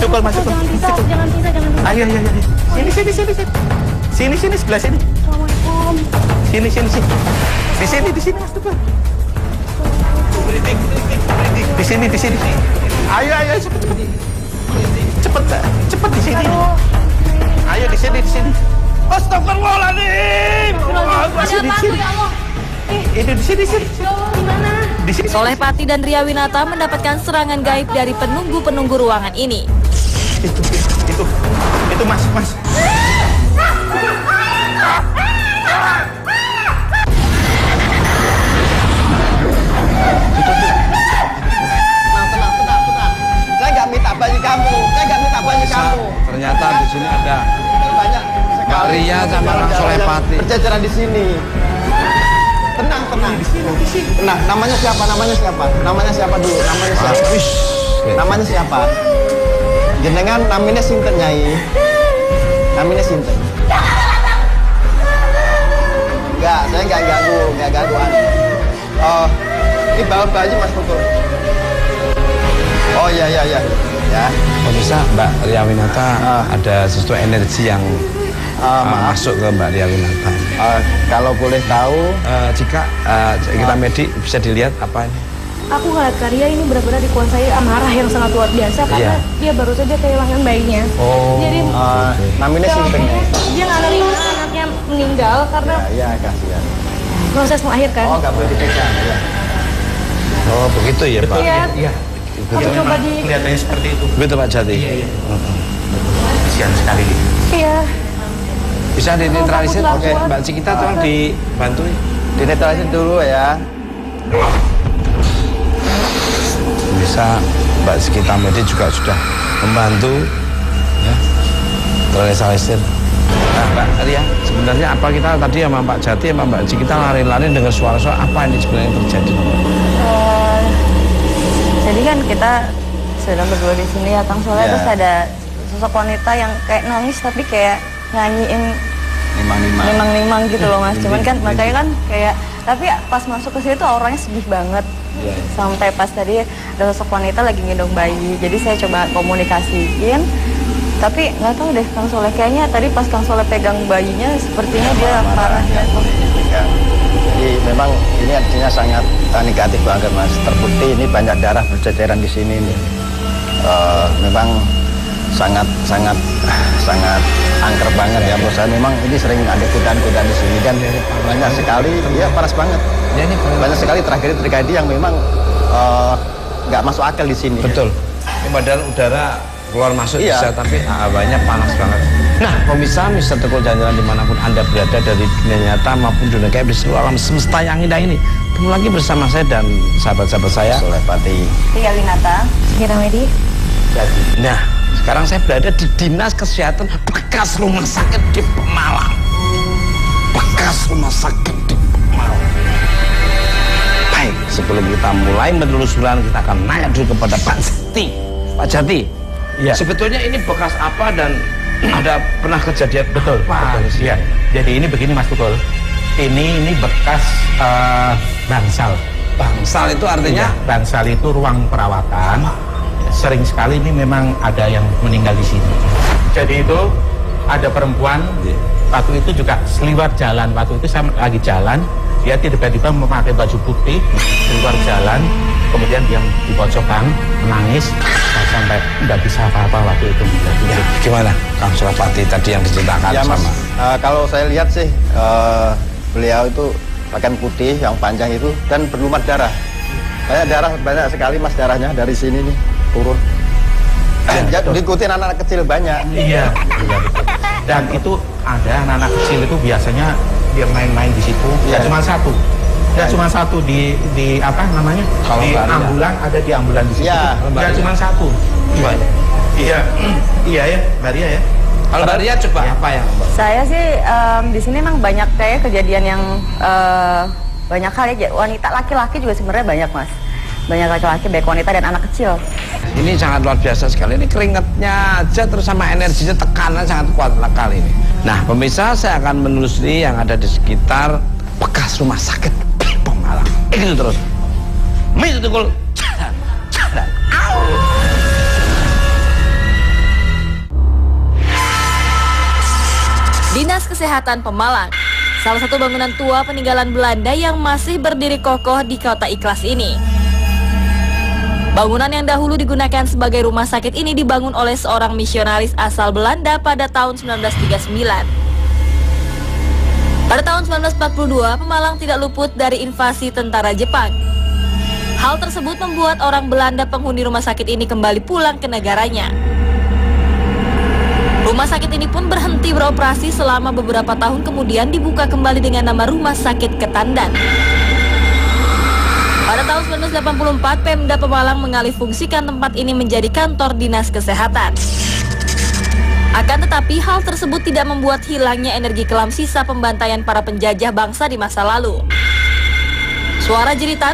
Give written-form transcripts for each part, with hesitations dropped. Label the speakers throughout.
Speaker 1: Tukul masuk.
Speaker 2: Jangan pisah, jangan pisah.
Speaker 1: Ayo. Sini sebelah sini.
Speaker 2: Assalamualaikum.
Speaker 1: Sini di sini Mas Tukul. Di sini. Ayo cepet di sini. Ayo di sini. Astagfirullahaladzim. Di sini. Itu di sini.
Speaker 2: Gimana?
Speaker 1: Di sini.
Speaker 3: Solehpati dan Riawinata mendapatkan serangan gaib dari penunggu ruangan ini.
Speaker 1: Itu Mas.
Speaker 4: Saya nggak minta baju kamu.
Speaker 5: Ternyata di sini ada
Speaker 4: Banyak
Speaker 5: Mbak Ria sama Kang Solehpati.
Speaker 4: Berjajaran di sini. Tenang. Di sini. Tenang. Namanya siapa dulu? Namanya siapa? Jenengan namanya sinten Nyai? Namanya sinten? Enggak, saya enggak gangguan. Oh, ini bawa baju Mas Tukul. Oh iya. Ya.
Speaker 5: Kok bisa Mbak Riawinata ada sesuatu energi yang masuk ke Mbak Riawinata?
Speaker 4: Kalau boleh tahu,
Speaker 5: jika kita medik bisa dilihat apa ini?
Speaker 2: Aku ngeliat Karya ini benar-benar dikuasai amarah yang sangat luar biasa karena dia baru saja kehilangan bayinya. Jadi
Speaker 4: namanya sinten Nyai?
Speaker 2: dia nggak nerima anaknya meninggal karena
Speaker 4: Ya, kasihan.
Speaker 2: proses melahirkan.
Speaker 4: Oh, nggak boleh dipegang ya.
Speaker 5: Oh begitu ya Pak?
Speaker 2: Iya. Aku coba di.
Speaker 1: Kelihatannya seperti itu.
Speaker 5: Begitu Pak Jati?
Speaker 1: Iya. Kasihan sekali.
Speaker 2: Iya.
Speaker 5: Bisa dinetralisir?
Speaker 2: Aku
Speaker 5: Oke,
Speaker 2: kuat.
Speaker 5: Mbak Cikita tolong dibantu.
Speaker 4: Dinetralisir dulu ya.
Speaker 5: Bisa Mbak Cikita Medik juga sudah membantu ya, terrealisir. Nah Mbak Ria, sebenarnya apa kita tadi sama Pak Jati sama Mbak Cikita lari-lari dengan suara-suara apa ini sebenarnya yang terjadi?
Speaker 6: Jadi kan kita sedang berdua di sini ya Kang Soleh, terus ada sosok wanita yang kayak nangis tapi kayak nyanyiin limang-limang gitu loh Mas. Cuman kan makanya kan kayak, tapi pas masuk ke situ auranya sedih banget. Sampai pas tadi ada sosok wanita lagi gendong bayi, jadi saya coba komunikasiin, tapi nggak tahu deh Kang Soleh, kayaknya tadi pas Kang Soleh pegang bayinya sepertinya dia marah ya.
Speaker 4: Jadi memang ini artinya sangat negatif banget Mas. Terbukti ini banyak darah berceceran di sini nih. Memang sangat angker banget ya menurut saya. Memang ini sering ada godaan-godaan di sini dan banyak sekali, ya panas banget. Banyak sekali tragedi yang memang nggak masuk akal di sini.
Speaker 5: Betul. Ini padahal udara keluar masuk bisa, tapi banyak panas banget. Nah, pemirsa Mister Tukul Jalan-Jalan dimanapun Anda berada, dari dunia nyata maupun dunia gaib di seluruh alam semesta yang indah ini, ketemu lagi bersama saya dan sahabat-sahabat saya,
Speaker 4: Solehpati,
Speaker 6: Riawinata, Kira Medi.
Speaker 5: Nah, sekarang saya berada di Dinas Kesehatan bekas rumah sakit di Pemalang. Baik, sebelum kita mulai penelusuran, kita akan nanya dulu kepada Pak Jati. Pak Jati, sebetulnya ini bekas apa dan ada pernah kejadian?
Speaker 1: Betul. Iya. Jadi ini begini Mas Tukul. Ini bekas bangsal.
Speaker 5: Bangsal itu artinya?
Speaker 1: Iya, bangsal itu ruang perawatan. Sering sekali ini memang ada yang meninggal di sini. Jadi itu ada perempuan, waktu itu juga seliwar jalan. Waktu itu saya lagi jalan, dia tiba-tiba memakai baju putih, seliwar jalan, kemudian dia di pojokan menangis, sampai nggak bisa apa-apa waktu itu.
Speaker 5: Ya, gimana Kang Solehpati tadi yang diceritakan
Speaker 4: ya, Mas,
Speaker 5: sama?
Speaker 4: kalau saya lihat sih beliau itu pakaian putih yang panjang itu dan berlumah darah. Banyak sekali Mas darahnya dari sini nih turun. Diikutin anak-anak kecil banyak.
Speaker 1: Iya, betul. Dan itu ada anak-anak kecil itu biasanya dia main-main di situ. Ya cuma satu. Ya cuma satu di apa namanya?
Speaker 5: Kalau
Speaker 1: di ambulan, ada di ambulan di situ. Ya cuma satu. Iya ya, Mbak Ria ya.
Speaker 5: Kalau Mbak Ria coba apa yang
Speaker 6: Saya sih di sini memang banyak kayak kejadian yang banyak hal ya, wanita, laki-laki juga sebenarnya banyak Mas. Banyak laki-laki, baik wanita dan anak kecil.
Speaker 5: Ini sangat luar biasa sekali. Ini keringatnya aja terus sama energinya, tekanan sangat kuat kali ini. Nah, pemirsa, saya akan menelusuri yang ada di sekitar bekas rumah sakit Pemalang. Ini terus. Mister Tukul jalan.
Speaker 3: Dinas Kesehatan Pemalang. Salah satu bangunan tua peninggalan Belanda yang masih berdiri kokoh di Kota Iklas ini. Bangunan yang dahulu digunakan sebagai rumah sakit ini dibangun oleh seorang misionaris asal Belanda pada tahun 1939. Pada tahun 1942, Pemalang tidak luput dari invasi tentara Jepang. Hal tersebut membuat orang Belanda penghuni rumah sakit ini kembali pulang ke negaranya. Rumah sakit ini pun berhenti beroperasi selama beberapa tahun, kemudian dibuka kembali dengan nama Rumah Sakit Ketandan. Pada tahun 1984, Pemda Pemalang mengalihfungsikan tempat ini menjadi kantor Dinas Kesehatan. Akan tetapi, hal tersebut tidak membuat hilangnya energi kelam sisa pembantaian para penjajah bangsa di masa lalu. Suara jeritan,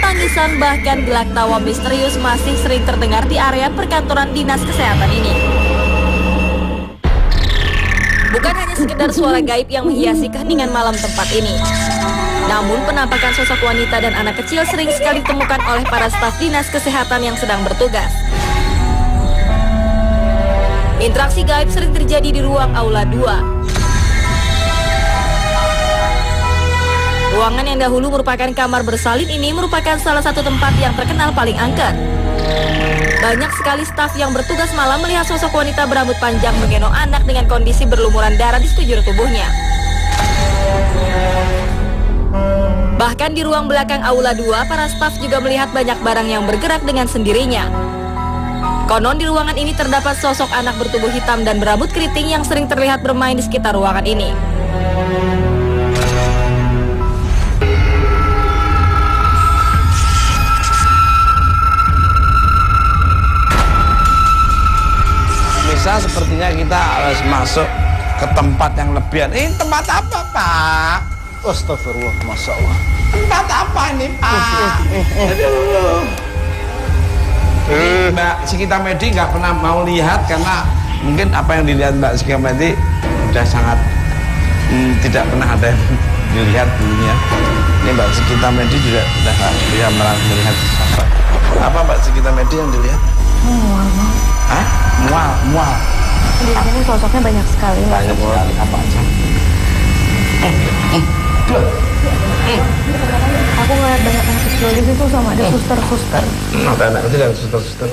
Speaker 3: tangisan, bahkan gelak tawa misterius masih sering terdengar di area perkantoran Dinas Kesehatan ini. Bukan hanya sekedar suara gaib yang menghiasi keheningan malam tempat ini. Namun penampakan sosok wanita dan anak kecil sering sekali ditemukan oleh para staf Dinas Kesehatan yang sedang bertugas. Interaksi gaib sering terjadi di ruang Aula 2. Ruangan yang dahulu merupakan kamar bersalin ini merupakan salah satu tempat yang terkenal paling angker. Banyak sekali staf yang bertugas malam melihat sosok wanita berambut panjang menggendong anak dengan kondisi berlumuran darah di sekujur tubuhnya. Bahkan di ruang belakang Aula 2, para staf juga melihat banyak barang yang bergerak dengan sendirinya. Konon di ruangan ini terdapat sosok anak bertubuh hitam dan berambut keriting yang sering terlihat bermain di sekitar ruangan ini.
Speaker 5: Bisa sepertinya kita harus masuk ke tempat yang lebihan. Ini tempat apa, Pak?
Speaker 4: Astagfirullah, Masya Allah.
Speaker 5: Tempat apa ini, Pak? Aduh. Mbak Sikita Medi nggak pernah mau lihat karena mungkin apa yang dilihat Mbak Sikita Medi sudah sangat tidak pernah ada yang dilihat dulunya. Ini Mbak Sikita Medi juga sudah bisa melihat apa Mbak Sikita Medi yang dilihat? Hah? Mual.
Speaker 6: Di sini sosoknya banyak sekali.
Speaker 5: Banyak sekali. Apa aja?
Speaker 6: Aku ngeliat banyak anak kecil di situ sama ada suster-suster.
Speaker 5: Ada anak kecil dan suster-suster.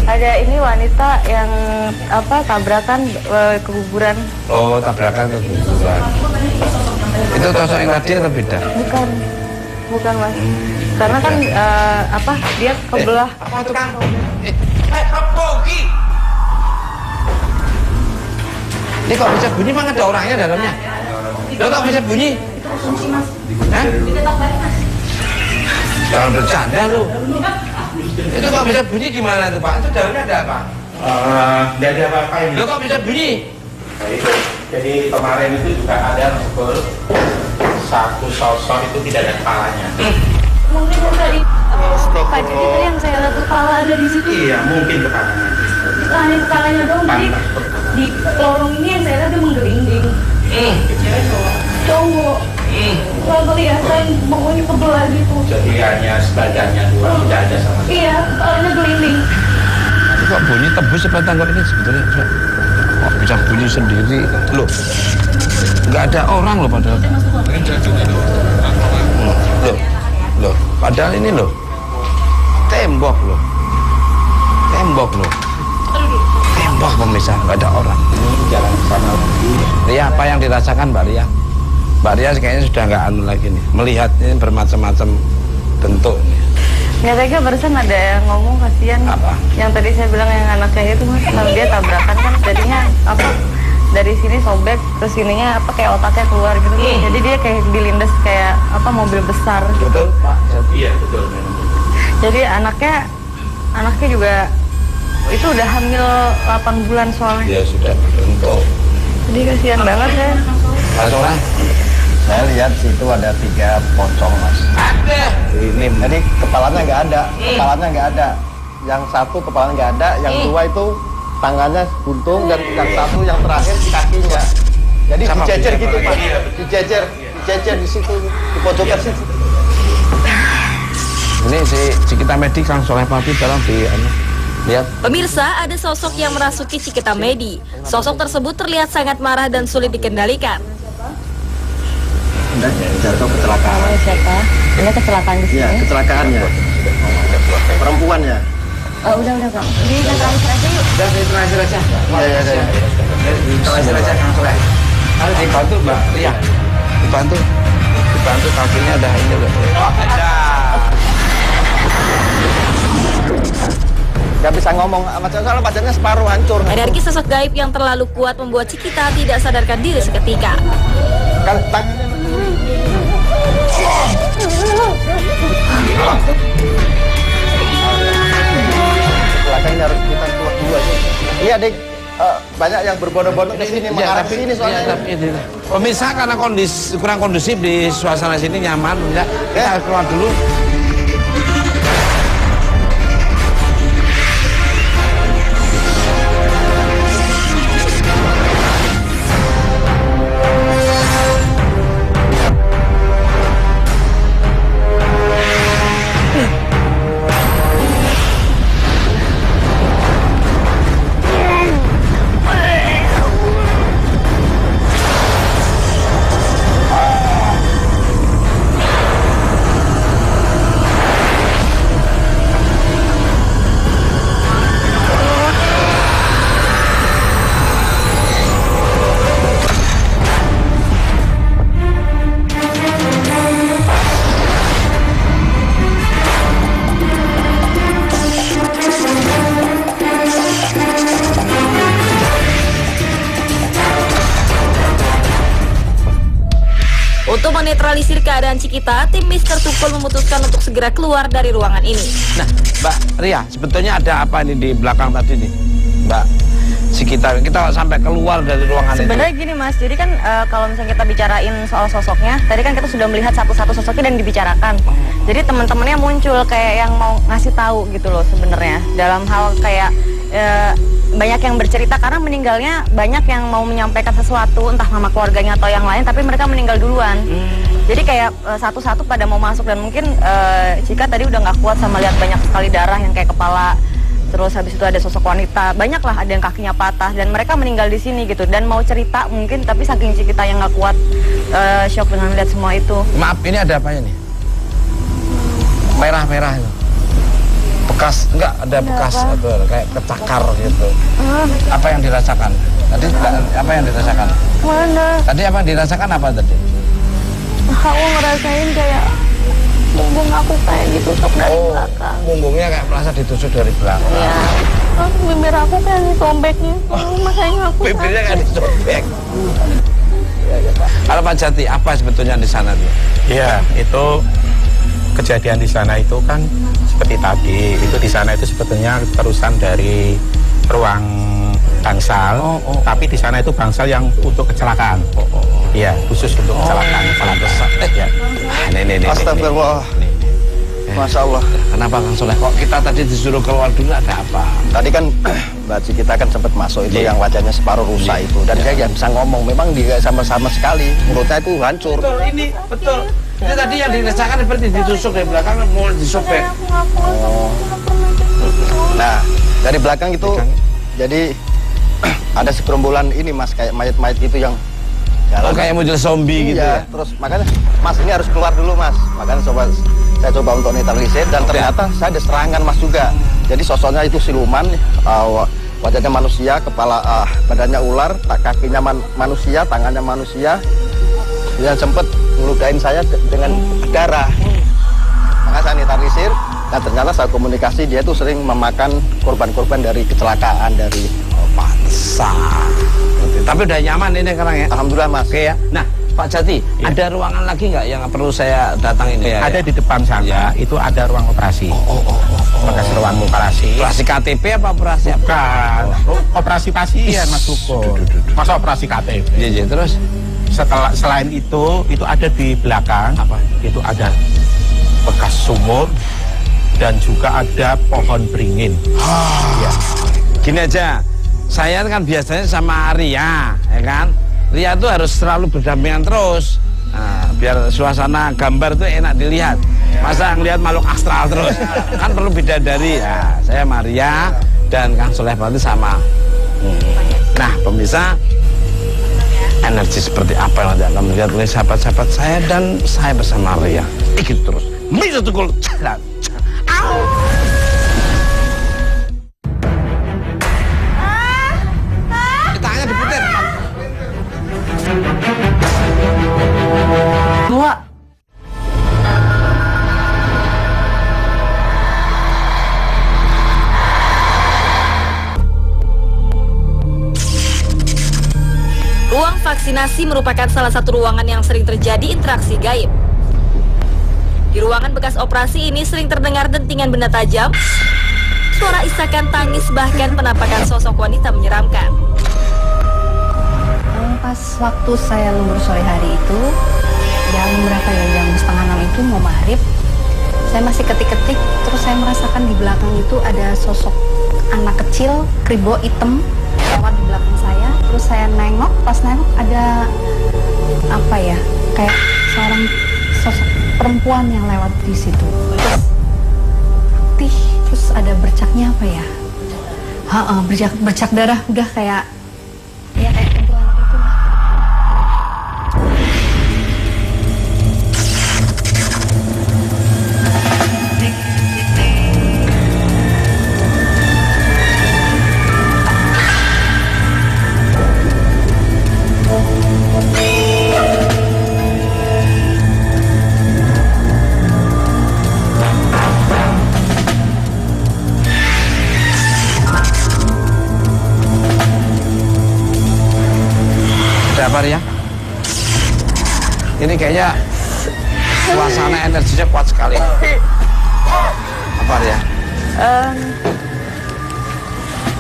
Speaker 6: Ada ini wanita yang tabrakan ke kuburan.
Speaker 5: Oh, tabrakan ke kuburan. Itu sosok yang tadi atau beda?
Speaker 6: Bukan Mas. Karena kan dia kebelah.
Speaker 5: Apa itu Kang? Apa Ki? Ini kok bisa bunyi? Memang ada orangnya dalamnya? Lo kok bisa bunyi? Hah? Jangan bercanda lo. Itu kok bisa bunyi gimana tuh Pak? Itu dalamnya ada apa?
Speaker 1: Tidak ada apa-apa ini.
Speaker 5: Lo kok bisa bunyi?
Speaker 1: Jadi kemarin itu juga ada betul satu sosok itu tidak ada kepalanya.
Speaker 2: Mungkin dari pajak itu yang saya lihat kepala ada di situ.
Speaker 1: Iya, mungkin kepalanya.
Speaker 2: Hanya kepalanya dong. Jadi di lorong ini yang saya lihat dia menggelinding. Cowok. Kalau kelihatan pokoknya kebelah gitu.
Speaker 1: Jadi hanya sebagiannya dua, tidak ada sama sekali.
Speaker 2: Iya, kepalanya gelinding.
Speaker 5: Itu kok bunyi tembus seperti tangkap ini sebetulnya? Kok bisa bunyi sendiri? Loh, nggak ada orang loh padahal. Loh, padahal ini loh tembok loh. Wah, pemirsa, nggak ada orang.
Speaker 1: Ini jalan ke sana lagi.
Speaker 5: Ria, apa yang dirasakan Mbak Ria? Mbak Ria kayaknya sudah nggak anu lagi nih. Melihat ini bermacam-macam bentuk nih.
Speaker 6: Nggak tega barusan ada yang ngomong kasihan.
Speaker 5: Apa?
Speaker 6: Yang tadi saya bilang yang anaknya itu mas, kalau dia tabrakan kan jadinya apa? Dari sini sobek, terus sininya apa kayak otaknya keluar gitu. Jadi dia kayak dilindas kayak apa mobil besar.
Speaker 5: Betul Pak?
Speaker 1: Iya betul.
Speaker 6: Jadi anaknya juga itu udah hamil 8 bulan soalnya.
Speaker 5: Ya sudah bentuk.
Speaker 6: Jadi kasihan banget ya.
Speaker 5: Langsung lah.
Speaker 4: Saya lihat situ ada 3 pocong mas.
Speaker 5: Ini
Speaker 4: Jadi kepalanya nggak ada, Yang satu kepalanya nggak ada, yang 2 itu tangannya buntung, dan yang satu yang terakhir kakinya. Jadi
Speaker 5: Sama
Speaker 4: dijejer
Speaker 5: punya
Speaker 4: gitu
Speaker 5: apa
Speaker 4: pak,
Speaker 5: lagi?
Speaker 4: dijejer di situ, di pojokan situ.
Speaker 5: ini si kita medik Kang Soleh Papi dalam di lihat.
Speaker 3: Pemirsa, ada sosok yang merasuki Cikita Medi. Sosok tersebut terlihat sangat marah dan sulit dikendalikan.
Speaker 4: Udah jatuh kecelakaan.
Speaker 6: Oh, siapa? Ini kecelakaan di sini.
Speaker 4: Iya, kecelakaannya. Perempuannya.
Speaker 6: Oh, udah Kak. Di netralisir aja yuk.
Speaker 5: Udah, terakhir aja.
Speaker 4: Iya.
Speaker 5: Terakhir aja Kang Soleh. Harus dibantu Mbak Ria. Dibantu kakinya udah ini loh.
Speaker 4: Gak bisa ngomong, soalnya badannya separuh hancur.
Speaker 3: Energi sosok gaib yang terlalu kuat membuat Cikita tidak sadarkan diri seketika.
Speaker 4: Kan tangannya belakangnya harus kita keluar dulu aja. Iya dek, banyak yang berbondong-bondong ke sini mengarah ke sini soalnya.
Speaker 5: Pemirsa, karena kurang kondusif di suasana sini nyaman, ya, kita keluar dulu.
Speaker 3: Untuk menetralisir keadaan Cikita, tim Mister Tukul memutuskan untuk segera keluar dari ruangan ini.
Speaker 5: Nah, Mbak Ria, sebetulnya ada apa ini di belakang tadi nih, Mbak? Kita sampai keluar dari ruangan ini.
Speaker 6: Sebenarnya gini Mas, jadi kan kalau misalnya kita bicarain soal sosoknya, tadi kan kita sudah melihat satu-satu sosoknya dan dibicarakan. Jadi teman-temannya muncul kayak yang mau ngasih tahu gitu loh sebenarnya. Dalam hal kayak banyak yang bercerita karena meninggalnya banyak yang mau menyampaikan sesuatu, entah sama keluarganya atau yang lain, tapi mereka meninggal duluan. Jadi kayak satu-satu pada mau masuk dan mungkin Cika tadi udah nggak kuat sama lihat banyak sekali darah yang kayak kepala. Terus habis itu ada sosok wanita, banyak lah, ada yang kakinya patah dan mereka meninggal di sini gitu. Dan mau cerita mungkin, tapi saking Cikita yang nggak kuat shock dengan lihat semua itu.
Speaker 5: Maaf, ini ada apanya nih? Merah-merah itu. Bekas, enggak ada bekas atau kayak kecakar gitu. Apa yang dirasakan? Tadi apa yang dirasakan?
Speaker 6: Mana?
Speaker 5: Tadi apa yang dirasakan apa tadi?
Speaker 6: Aku ngerasain kayak punggung aku kayak ditusuk dari belakang.
Speaker 5: Punggungnya kayak merasa ditusuk dari belakang.
Speaker 6: Iya. Bibir aku kayak disobek gitu, makanya aku
Speaker 5: Bibirnya kayak disobek. Kalau Pak Jati, apa sebetulnya di sana tuh?
Speaker 1: Iya, itu kejadian di sana itu kan seperti tadi. Itu di sana itu sebetulnya terusan dari ruang bangsal, tapi di sana itu bangsal yang untuk kecelakaan. Iya, khusus untuk kecelakaan. Ya.
Speaker 5: Nih.
Speaker 4: Astagfirullah. Masya Allah.
Speaker 5: Kenapa Kang Soleh? Kok kita tadi disuruh keluar dulu, ada apa?
Speaker 4: Tadi kan Mbak Cikita kan sempat masuk itu yang wajahnya separuh rusak itu. Dan saya nggak bisa ngomong, memang dia sama-sama sekali. Mulutnya itu hancur.
Speaker 5: Betul, ini betul. Ini tadi yang dirasakan seperti ditusuk dari belakang, mau disobek.
Speaker 4: Nah, dari belakang itu, jadi ada segerombolan ini Mas, kayak mayat-mayat gitu yang jalan.
Speaker 5: Oh, kayak model zombie gitu ya?
Speaker 4: Terus makanya, Mas ini harus keluar dulu Mas. Makanya saya coba untuk netralisir dan ternyata saya ada serangan Mas juga. Jadi sosoknya itu siluman, wajahnya manusia, kepala badannya ular, kakinya manusia, tangannya manusia. Dia sempat ngeludain saya dengan darah. Maka saya netralisir. Nah ternyata saya komunikasi, dia tuh sering memakan korban-korban dari kecelakaan, dari
Speaker 5: pantesan. Tapi udah nyaman ini sekarang ya?
Speaker 4: Alhamdulillah Mas.
Speaker 5: Oke ya. Nah Pak Jati, ada ruangan lagi nggak yang perlu saya datang ini?
Speaker 1: Ada di depan sana, itu ada ruang operasi. Bekas ruang operasi.
Speaker 5: Operasi KTP apa operasi apa?
Speaker 1: Bukan. Operasi pasien Mas Sukun. Masa operasi KTP?
Speaker 5: Iya, terus?
Speaker 1: Selain itu ada di belakang.
Speaker 5: Apa?
Speaker 1: Itu ada bekas sumur dan juga ada pohon beringin.
Speaker 5: Ya. Gini aja, saya kan biasanya sama Ria, ya kan? Ria itu harus selalu berdampingan terus. Nah, biar suasana gambar itu enak dilihat. Masa ngelihat makhluk astral terus? Kan perlu bidadari. Ya, saya sama Ria dan Kang Soleh berarti sama. Nah, pemirsa, energi seperti apa yang nanti akan melihat oleh sahabat-sahabat saya dan saya bersama Ria. Ikut terus. Bisa tukul jalan. Tangannya diputer.
Speaker 6: Dua.
Speaker 3: Ruang vaksinasi merupakan salah satu ruangan yang sering terjadi interaksi gaib. Di ruangan bekas operasi ini sering terdengar dentingan benda tajam, suara isakan tangis, bahkan penampakan sosok wanita menyeramkan.
Speaker 7: Pas waktu saya lembur sore hari itu, jam berapa ya, jam 5:30 itu mau maghrib, saya masih ketik-ketik, terus saya merasakan di belakang itu ada sosok anak kecil, kribo hitam, lewat di belakang saya. Terus saya nengok, pas nengok ada apa ya, kayak seorang sosok perempuan yang lewat di situ. Terus putih, terus ada bercaknya apa ya? Bercak darah, udah kayak ya kayak kuntilanak itu lah.
Speaker 5: Apa ya? Ini kayaknya suasana energinya kuat sekali. Apa ya?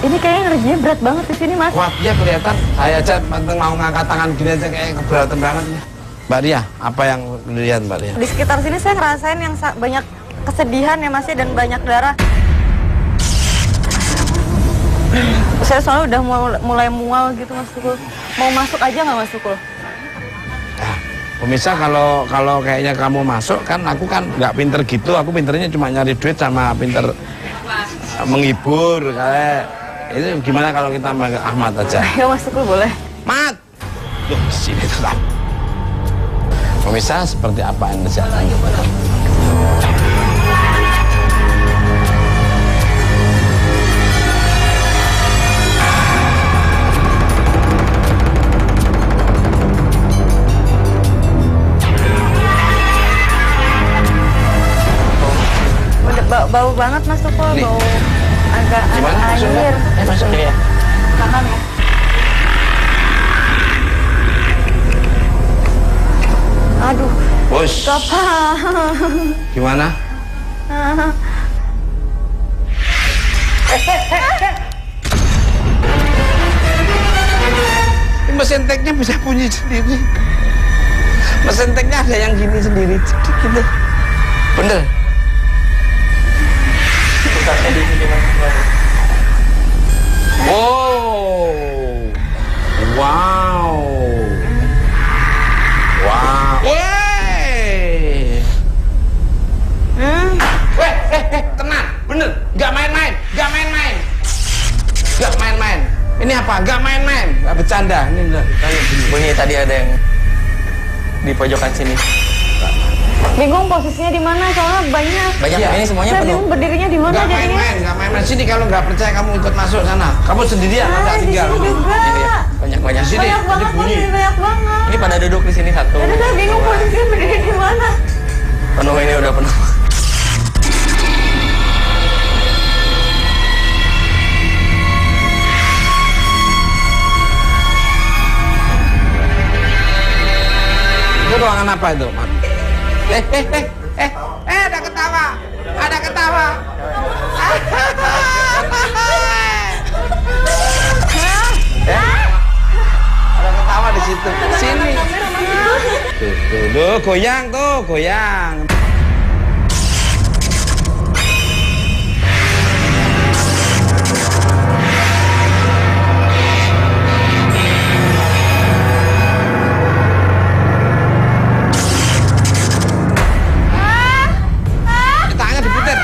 Speaker 6: Ini kayaknya energinya berat banget di sini Mas.
Speaker 5: Kuat ya kelihatan. Saya aja mau ngangkat tangan gini aja kayak keberatan banget. Mbak Ria, apa yang dilihat Mbak Ria?
Speaker 6: Di sekitar sini saya ngerasain yang banyak kesedihan ya Mas, dan banyak darah. Saya soalnya udah mulai mual gitu Mas Tukul. Mau masuk aja nggak Mas Tukul?
Speaker 5: Nah, pemirsa kalau kayaknya kamu masuk kan, aku kan nggak pinter gitu. Aku pinternya cuma nyari duit sama pinter menghibur. Kayak itu gimana kalau kita panggil Ahmad aja?
Speaker 6: Ayo Mas Tukul boleh.
Speaker 5: Mat, loh sini tetap. Pemirsa seperti apa yang terjadi?
Speaker 6: Bau banget Mas Tukul, bau agak air.
Speaker 5: Masuk ya.
Speaker 6: Kanan ya. Aduh.
Speaker 5: Bos.
Speaker 6: Apa?
Speaker 5: Gimana? Mesin teknya bisa bunyi sendiri. Mesin teknya ada yang gini sendiri, gitu. Bener. Di sini Mas. Oh. Wow. Wow. Weh. Tenang, bener. Gak main-main, gak main-main. Gak main-main. Ini apa? Gak main-main. Gak bercanda. Ini
Speaker 8: bunyi tadi ada yang di pojokan sini.
Speaker 6: bingung posisinya di mana, soalnya banyak.
Speaker 8: Ini semuanya
Speaker 6: saya
Speaker 8: penuh.
Speaker 6: bingung berdirinya di mana jadinya.
Speaker 5: Nggak main-main. Sini kalau nggak percaya kamu ikut masuk sana. Kamu sendirian, nggak
Speaker 6: Di
Speaker 5: tinggal.
Speaker 6: sini juga.
Speaker 8: Banyak.
Speaker 6: Banyak banget, banyak banget.
Speaker 8: Ini pada duduk di sini satu.
Speaker 6: Jadi saya bingung posisinya berdiri di mana.
Speaker 8: Penuh, ini udah penuh.
Speaker 5: Itu ruangan apa itu, Mak? Ada ketawa. Ada ketawa. Ada ketawa di situ. Sini. Tuh, goyang tuh, goyang. Tangannya diputer.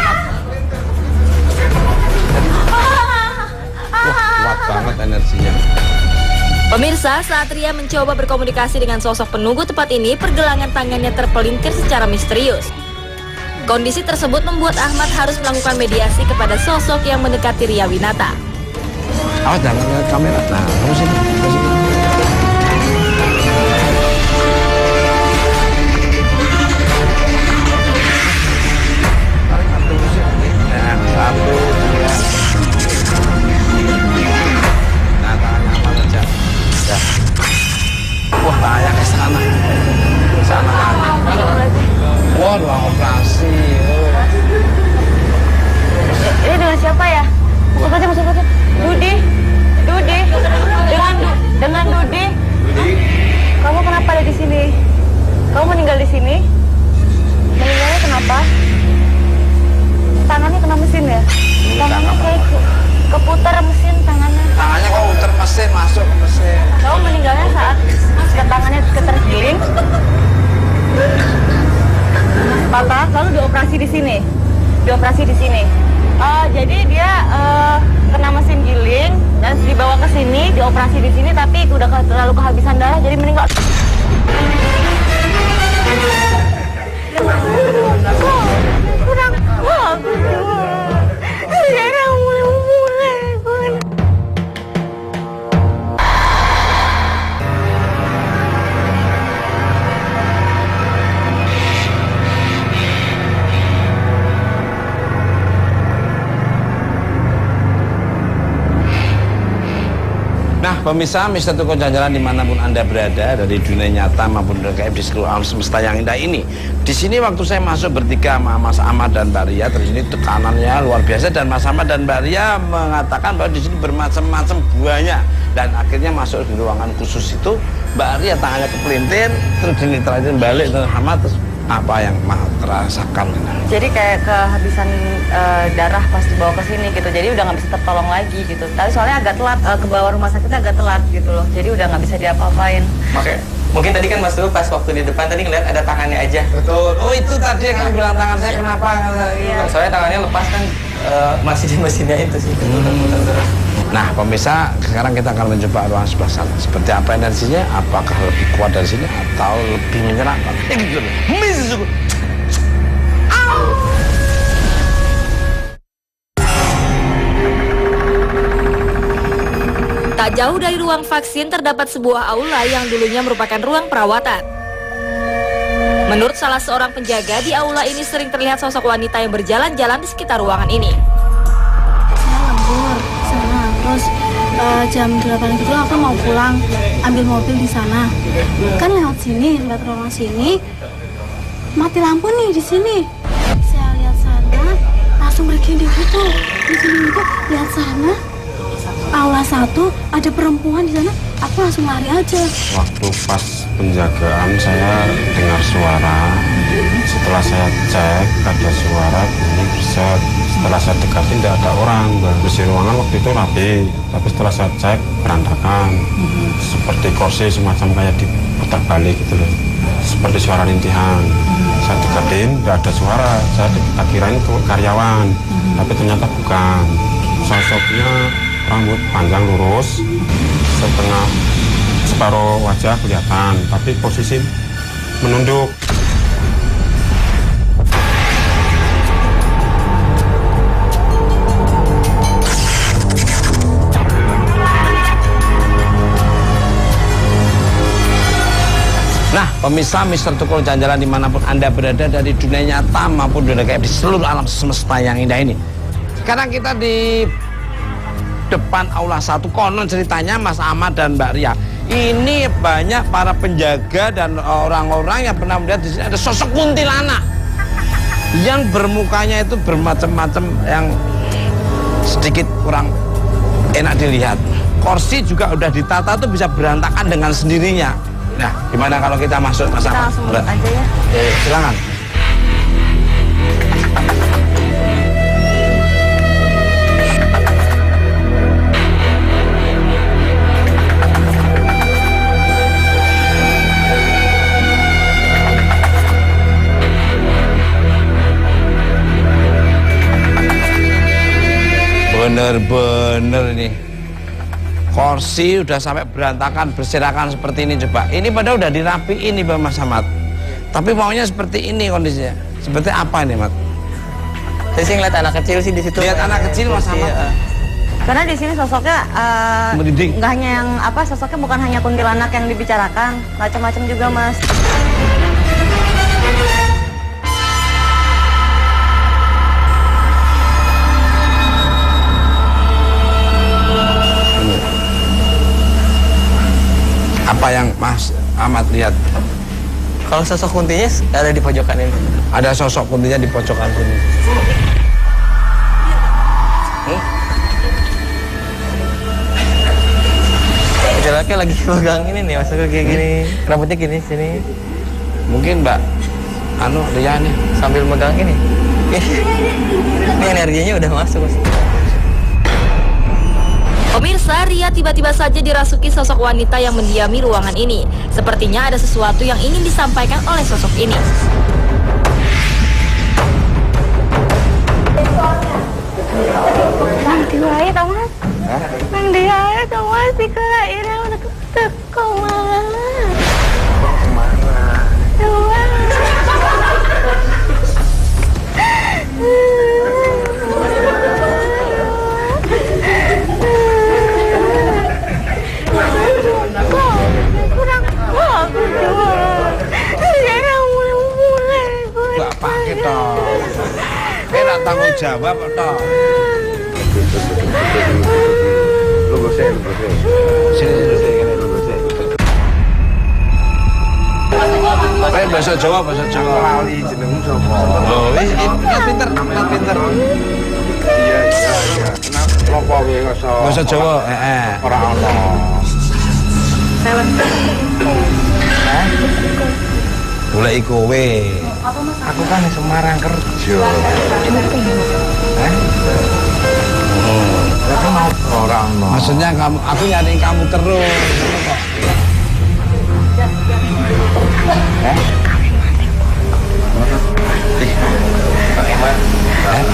Speaker 5: Wah, kuat banget energinya.
Speaker 3: Pemirsa, saat Ria mencoba berkomunikasi dengan sosok penunggu tempat ini, pergelangan tangannya terpelintir secara misterius. Kondisi tersebut membuat Ahmad harus melakukan mediasi kepada sosok yang mendekati Ria Winata.
Speaker 5: Awas jangan lihat kamera. Nah, kamu sini. Satu, dua. Nah, tangannya apa saja. Ya. Wah, tangannya ke sana. Ke sana. Wah, ruang operasi.
Speaker 6: Ini dengan siapa ya? Masuk aja. Dudi. Dengan Dudi. Kamu kenapa ada di sini? Kamu meninggal di sini? Meninggalnya kenapa? Tangannya kena mesin ya? Tangannya kayak keputar mesin tangannya.
Speaker 5: Tangannya kok putar mesin, masuk ke mesin.
Speaker 6: Kamu meninggalnya saat tangannya ketergiling. Papa, lalu dioperasi di sini. Jadi dia kena mesin giling dan dibawa ke sini, dioperasi di sini, tapi udah terlalu kehabisan darah, jadi meninggal.
Speaker 5: Nah, pemirsa Mister Tukang Jalan-Jalan dimanapun Anda berada, dari dunia nyata maupun dari di seluruh alam semesta yang indah ini. Di sini waktu saya masuk bertiga sama Mas Ahmad dan Mbak Ria, terus ini tekanannya luar biasa, dan Mas Ahmad dan Mbak Ria mengatakan bahwa di sini bermacam-macam buahnya. Dan akhirnya masuk di ruangan khusus itu, Mbak Ria tangannya kepelintir, terus dinetralisir balik sama, terus apa yang terasakan?
Speaker 6: Jadi kayak kehabisan darah pas dibawa ke sini gitu. Jadi udah nggak bisa tertolong lagi gitu. Tapi soalnya agak telat ke bawah rumah sakitnya agak telat gitu loh. Jadi udah nggak bisa diapa-apain.
Speaker 8: Oke. Mungkin tadi kan Mas Dul pas waktu di depan tadi ngeliat ada tangannya aja.
Speaker 5: Betul. Oh, itu tadi yang kamu bilang tangan saya kenapa?
Speaker 8: Iya. Soalnya tangannya lepas kan masih di mesinnya itu sih.
Speaker 5: Nah, pemirsa, sekarang kita akan mencoba ruang sebelah sana. Seperti apa energinya? Apakah lebih kuat dari sini atau lebih menyenangkan?
Speaker 3: Tak jauh dari ruang vaksin terdapat sebuah aula yang dulunya merupakan ruang perawatan. Menurut salah seorang penjaga, di aula ini sering terlihat sosok wanita yang berjalan-jalan di sekitar ruangan ini.
Speaker 7: Saya lembur sana, terus jam 8 gitu aku mau pulang, ambil mobil di sana. Kan lewat sini, lewat ruangan sini, mati lampu nih di sini. Saya lihat sana, langsung berhenti gitu. Di sini itu lihat sana, aula 1 ada perempuan di sana. Aku langsung lari aja.
Speaker 9: Waktu pas penjagaan saya dengar suara. Setelah saya cek ada suara bunyi berisik. Setelah saya dekati tidak ada orang. Bersih ruangan waktu itu rapi. Tapi setelah saya cek berantakan. Seperti kursi semacam kayak diputar balik gitu loh. Seperti suara rintihan. Saya dekatin tidak ada suara. Saya kirain itu karyawan. Tapi ternyata bukan. Sosoknya rambut panjang lurus, setengah separuh wajah kelihatan, tapi posisi menunduk.
Speaker 5: Pemirsa Mister Tukul Jalan-Jalan dimanapun Anda berada dari dunia nyata maupun dunia gaib di seluruh alam semesta yang indah ini. Sekarang kita di depan aula 1, konon ceritanya Mas Ahmad dan Mbak Ria. Ini banyak para penjaga dan orang-orang yang pernah melihat di sini ada sosok kuntilanak yang bermukanya itu bermacam-macam yang sedikit kurang enak dilihat. Kursi juga udah ditata tuh bisa berantakan dengan sendirinya. Nah, gimana kalau kita masuk Mas Ahmad?
Speaker 6: Kita langsung masuk aja ya.
Speaker 5: Silakan. Bener-bener ini. Kursi udah sampai berantakan, berserakan seperti ini coba. Ini padahal udah dirapiin nih Mas Ahmad. Tapi maunya seperti ini kondisinya. Seperti apa ini, Mat?
Speaker 8: Saya sih ngeliat anak kecil sih di situ.
Speaker 5: Lihat anak kecil Mas Ahmad.
Speaker 6: Karena di sini sosoknya nggak hanya yang apa, sosoknya bukan hanya kuntilanak yang dibicarakan, macam-macam juga, Mas.
Speaker 5: Apa yang Mas Ahmad lihat?
Speaker 8: Kalau sosok kuntinya ada di pojokan ini.
Speaker 5: Ada sosok kuntinya di pojokan sini.
Speaker 8: Laki lagi pegang ini nih, masuk kayak gini, rambutnya gini sini.
Speaker 5: Mungkin Mbak Ria nih
Speaker 8: sambil megang ini. Ini energinya udah masuk, Mas.
Speaker 3: Pemirsa, Ria tiba-tiba saja dirasuki sosok wanita yang mendiami ruangan ini. Sepertinya ada sesuatu yang ingin disampaikan oleh sosok ini.
Speaker 6: Nang diwai tau Mas? Nang diwai tau Mas, di kelahiran udah teko malah.
Speaker 5: Kemana? Gak pakai toh. Kira tanggung jawab toh. Bahasa Jawa, bahasa Jawa. Lali jenengmu sapa? Oh, wis pinter. Iya. Kenapa kowe bahasa Jawa? Ora ono. Boleh kowe. Aku kan di Semarang kerja. Tapi mau orang. Maksudnya aku nyariin kamu terus.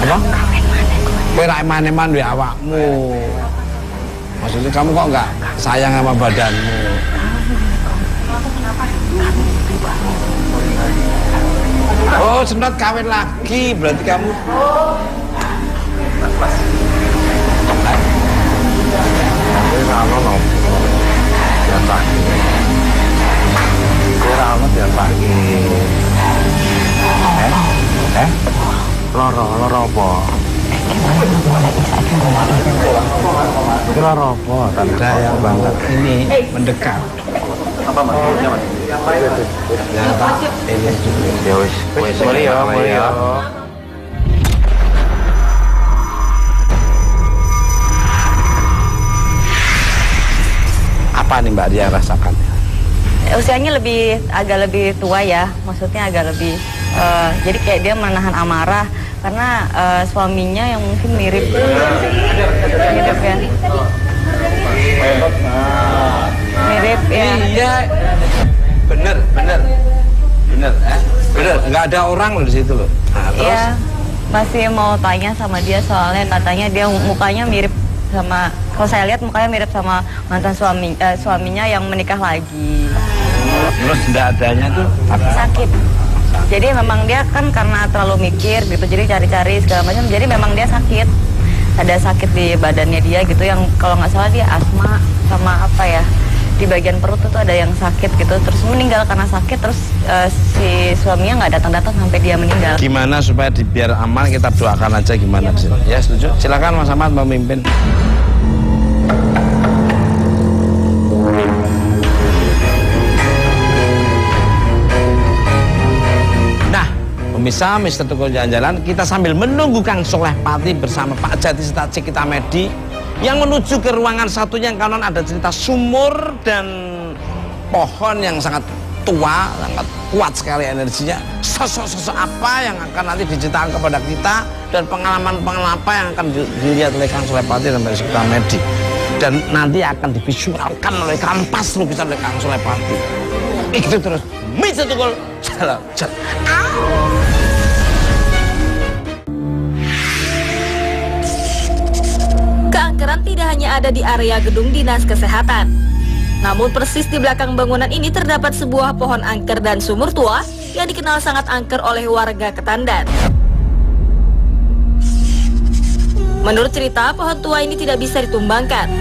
Speaker 5: Apa? Kowe ra eman-eman duwe awakmu. Maksudnya kamu kok enggak sayang sama badanmu? Oh, sempat kawin lagi, berarti kamu. Loro apa? Loro apa? Tanda yang banget ini mendekat. Apa maksudnya, Mas? Ya, Pak. Ini juga. Ya wis. Boleh ya. Apa nih Mbak Ria rasakan?
Speaker 6: Usianya agak lebih tua ya, maksudnya agak lebih jadi kayak dia menahan amarah karena suaminya yang mungkin mirip ya. Mirip ya.
Speaker 5: Iya. Bener. Nggak ada orang loh di situ loh. Nah, terus?
Speaker 6: Iya. Masih mau tanya sama dia soalnya katanya dia mukanya mirip sama, kalau saya lihat mukanya mirip sama mantan suaminya yang menikah lagi.
Speaker 5: Terus tidak adanya tuh
Speaker 6: sakit. Jadi memang dia kan karena terlalu mikir gitu, jadi cari-cari segala macam. Jadi memang dia sakit. Ada sakit di badannya dia gitu yang kalau nggak salah dia asma sama apa ya. di bagian perut itu ada yang sakit gitu, terus meninggal karena sakit, terus si suaminya nggak datang-datang sampai dia meninggal.
Speaker 5: Gimana supaya biar aman, kita doakan aja gimana. Ya setuju. Silakan Mas Ahmad memimpin. Nah, pemirsa Mr. Tukul Jalan-Jalan, kita sambil menunggu Kang Soleh Pati bersama Pak Jati serta Cikita Medi yang menuju ke ruangan satunya yang kanan ada cerita sumur dan pohon yang sangat tua, sangat kuat sekali energinya. Sosok-sosok apa yang akan nanti diceritakan kepada kita dan pengalaman-pengalaman apa yang akan dilihat oleh Kang Soleh Pati dan Cikita Medi dan nanti akan divisualkan oleh kampas lukisan oleh Kang Soleh Pati. Itu terus Mr. Tukul Jalan-Jalan.
Speaker 3: Keangkeran tidak hanya ada di area gedung Dinas Kesehatan. Namun persis di belakang bangunan ini terdapat sebuah pohon angker dan sumur tua yang dikenal sangat angker oleh warga Ketandan. Menurut cerita, pohon tua ini tidak bisa ditumbangkan.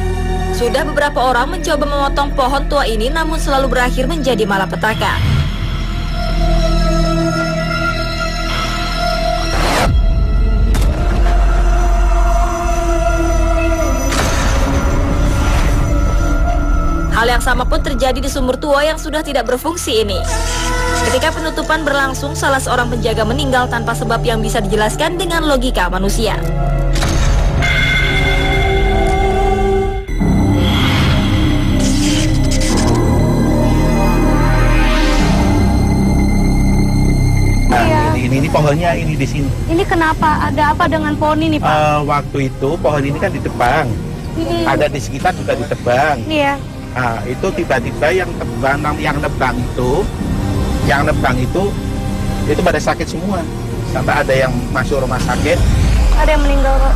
Speaker 3: Sudah beberapa orang mencoba memotong pohon tua ini namun selalu berakhir menjadi malapetaka. Hal yang sama pun terjadi di sumur tua yang sudah tidak berfungsi ini. Ketika penutupan berlangsung, salah seorang penjaga meninggal tanpa sebab yang bisa dijelaskan dengan logika manusia.
Speaker 1: Nah, ini pohonnya ini di sini.
Speaker 2: Ini kenapa? Ada apa dengan pohon ini, Pak?
Speaker 1: Waktu itu pohon ini kan ditebang. Ada di sekitar juga ditebang.
Speaker 2: Iya.
Speaker 1: Nah, itu tiba-tiba yang nebang itu pada sakit semua. Sampai ada yang masuk rumah sakit.
Speaker 2: Ada yang meninggal, Pak?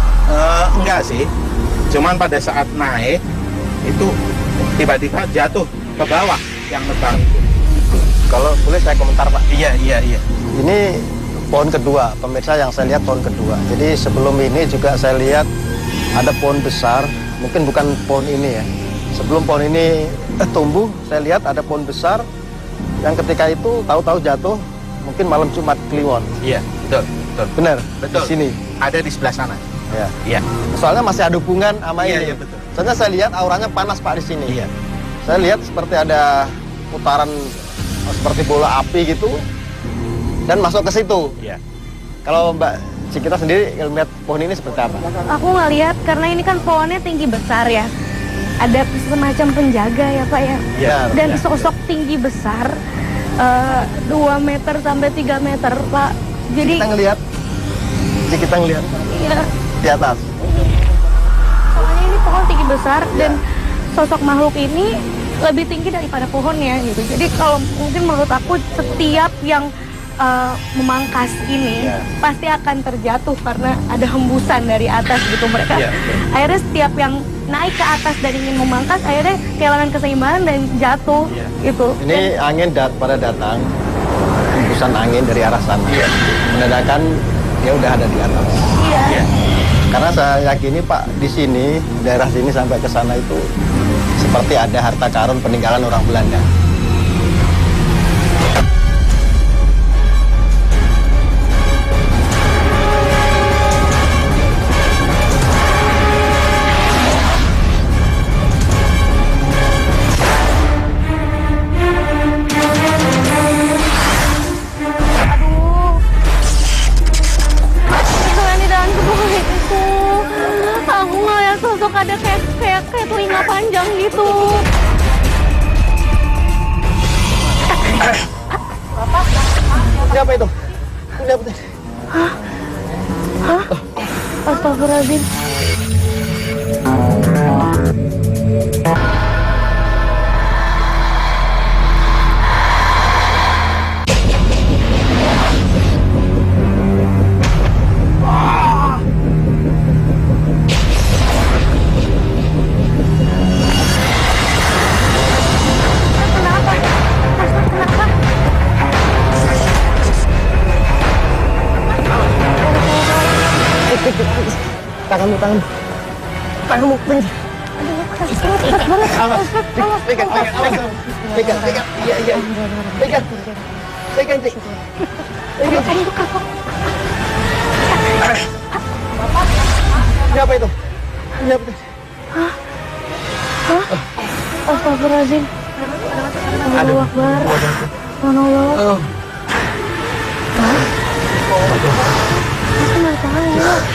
Speaker 1: Enggak sih. Cuman pada saat naik itu tiba-tiba jatuh ke bawah yang nebang itu.
Speaker 4: Kalau boleh saya komentar, Pak?
Speaker 1: Iya.
Speaker 4: Ini pohon kedua, pemirsa, yang saya lihat pohon kedua. Jadi sebelum ini juga saya lihat ada pohon besar, mungkin bukan pohon ini ya. Sebelum pohon ini tumbuh, saya lihat ada pohon besar yang ketika itu tahu-tahu jatuh, mungkin malam Jumat Kliwon.
Speaker 1: Iya, betul.
Speaker 4: Benar,
Speaker 1: betul.
Speaker 4: Di sini.
Speaker 1: Ada di sebelah sana.
Speaker 4: Ya.
Speaker 1: Iya.
Speaker 4: Soalnya masih ada hubungan sama ini.
Speaker 1: Iya, betul.
Speaker 4: Soalnya saya lihat auranya panas, Pak, di sini.
Speaker 1: Iya.
Speaker 4: Saya lihat seperti ada putaran seperti bola api gitu dan masuk ke situ.
Speaker 1: Iya.
Speaker 4: Kalau Mbak Cikita sendiri melihat pohon ini seperti apa?
Speaker 2: Aku ngeliat karena ini kan pohonnya tinggi besar ya. Ada semacam penjaga ya, Pak ya.
Speaker 4: Ya.
Speaker 2: Dan sosok tinggi besar 2 meter sampai 3 meter, Pak. Jadi
Speaker 4: kita ngelihat
Speaker 2: iya,
Speaker 4: di atas.
Speaker 2: soalnya ini pohon tinggi besar dan sosok makhluk ini lebih tinggi daripada pohonnya gitu. Jadi kalau mungkin menurut aku setiap yang memangkas ini pasti akan terjatuh karena ada hembusan dari atas gitu. Mereka akhirnya setiap yang naik ke atas dan ingin memangkas akhirnya kehilangan keseimbangan dan jatuh gitu.
Speaker 4: Ini angin pada datang, hembusan angin dari arah sana. Menandakan dia udah ada di atas.
Speaker 2: Iya.
Speaker 4: Karena saya yakini, Pak, di sini, daerah sini sampai ke sana itu seperti ada harta karun peninggalan orang Belanda.
Speaker 2: Ada kayak telinga panjang gitu.
Speaker 4: Siapa itu? Siapa itu?
Speaker 2: Hah? Astagfirullahaladzim. Tanganmu tinggi. Berat banget.
Speaker 4: Pegang. Iya. Pegang, Cik.
Speaker 2: Kamu buka kok.
Speaker 4: Ini apa itu?
Speaker 2: Hah? Astagfirullahaladzim. Allahu Akbar. Subhanallah.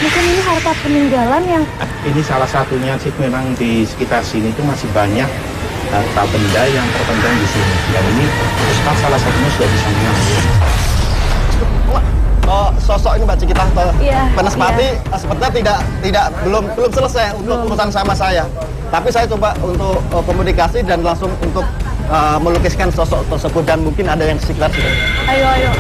Speaker 2: Mungkin ini harta peninggalan yang...
Speaker 1: Ini salah satunya sih, memang di sekitar sini itu masih banyak harta benda yang terpendam di sini. Dan ini Ustaz salah satunya sudah bisa mengambil.
Speaker 4: Oh, sosok ini Mbak Cikita
Speaker 2: Iya,
Speaker 4: Banaspati sepertinya belum selesai untuk urusan sama saya. Tapi saya coba untuk komunikasi dan langsung untuk melukiskan sosok tersebut dan mungkin ada yang sekitar sini.
Speaker 2: Ayo.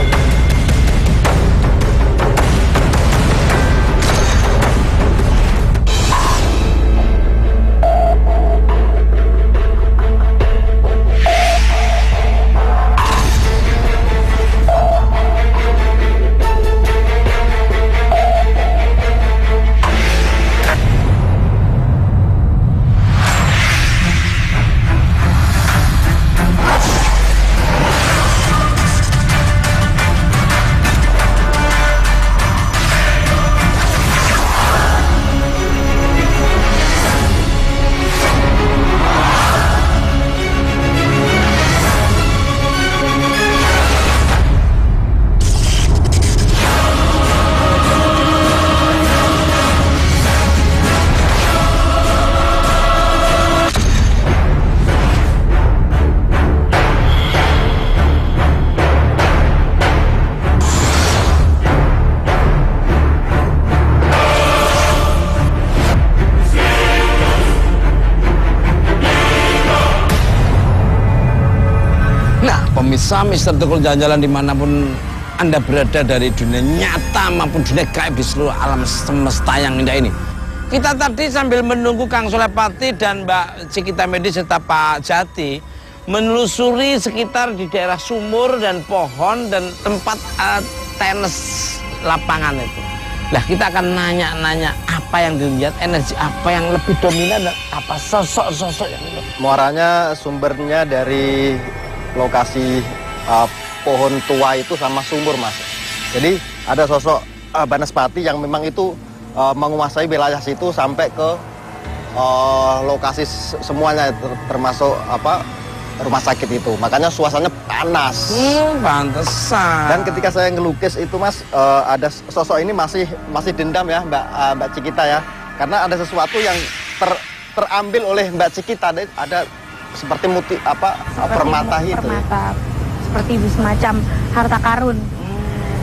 Speaker 5: Pemirsa Mister Tukul Jalan-Jalan dimanapun Anda berada dari dunia nyata maupun dunia gaib di seluruh alam semesta yang indah ini. Kita tadi sambil menunggu Kang Solepati dan Mbak Cikita Medis serta Pak Jati menelusuri sekitar di daerah sumur dan pohon dan tempat tenis lapangan itu. Nah, kita akan nanya-nanya apa yang dilihat, energi apa yang lebih dominan dan apa sosok-sosok yang itu.
Speaker 4: Muaranya sumbernya dari lokasi pohon tua itu sama sumur, Mas. Jadi ada sosok Banaspati yang memang itu menguasai wilayah situ sampai ke lokasi semuanya termasuk rumah sakit itu. Makanya suasananya panas.
Speaker 5: Pantesan.
Speaker 4: Dan ketika saya ngelukis itu, Mas, ada sosok ini masih dendam ya, Mbak Cikita ya. Karena ada sesuatu yang terambil oleh Mbak Cikita. Ada seperti permata itu.
Speaker 2: Permata. Seperti semacam harta karun.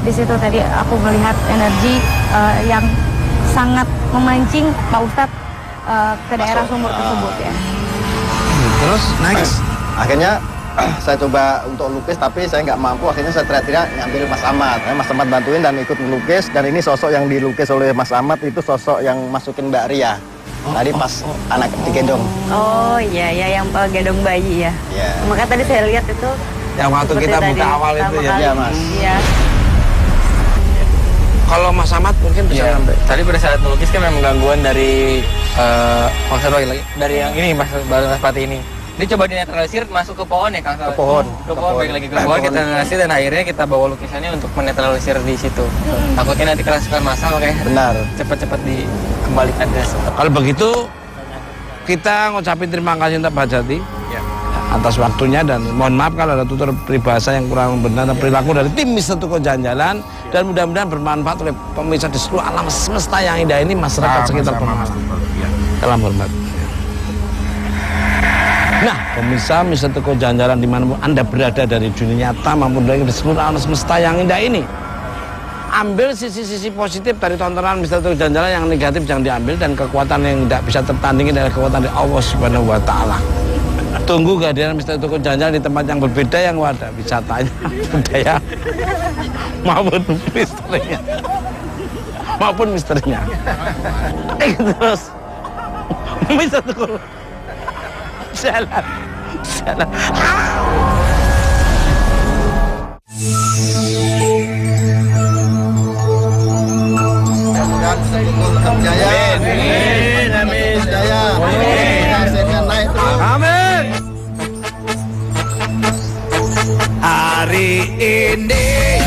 Speaker 2: Di situ tadi aku melihat energi yang sangat memancing Pak Ustadz ke daerah sumur tersebut ya.
Speaker 5: Terus next.
Speaker 4: Akhirnya saya coba untuk lukis tapi saya nggak mampu. Akhirnya saya teriak-teriak ngambil Mas Ahmad. Mas Ahmad bantuin dan ikut melukis. Dan ini sosok yang dilukis oleh Mas Ahmad itu sosok yang masukin Mbak Ria. Tadi pas anak digendong.
Speaker 6: Oh iya yang gendong bayi ya.
Speaker 4: Iya.
Speaker 6: Makanya tadi saya lihat itu.
Speaker 5: Yang waktu kita buka awal itu ya.
Speaker 4: Iya, Mas.
Speaker 6: Iya.
Speaker 5: Kalau Mas Ahmad mungkin bisa ngambil.
Speaker 8: Tadi pada saat melukis kan memang gangguan dari maksud lagi dari yang ini Mas Banaspati ini. Dia coba dinetralisir masuk ke pohon ya Kang?
Speaker 4: Ke pohon.
Speaker 8: Balik lagi ke pohon, kita netralisir dan akhirnya kita bawa lukisannya untuk menetralisir di situ. Takutnya nanti kerasukan massa makanya
Speaker 4: benar.
Speaker 8: Cepat-cepat dikembalikan ke
Speaker 5: Kalau begitu kita ngucapin terima kasih untuk Pak Jati atas waktunya dan mohon maaf kalau ada tutur peribahasa yang kurang benar dan perilaku dari tim Mister Tukul Jalan-Jalan dan mudah-mudahan bermanfaat oleh pemirsa di seluruh alam semesta yang indah ini, masyarakat sekitar Pemalang. Salam hormat. Nah, pemirsa Mister Tukul Jalan-Jalan dimanapun Anda berada dari dunia nyata maupun dari seluruh alam semesta yang indah ini, ambil sisi-sisi positif dari tontonan Mister Tukul Jalan-Jalan, yang negatif jangan diambil, dan kekuatan yang tidak bisa tertandingi dari kekuatan dari Allah Subhanahu wa Ta'ala. Tunggu kehadiran Mister Tukul Jalan-Jalan di tempat yang berbeda yang ada wisatanya, budaya maupun misterinya. Terus Mister Tukul Jalan.
Speaker 4: Jaya. Amin. Jaya.
Speaker 10: hari ini.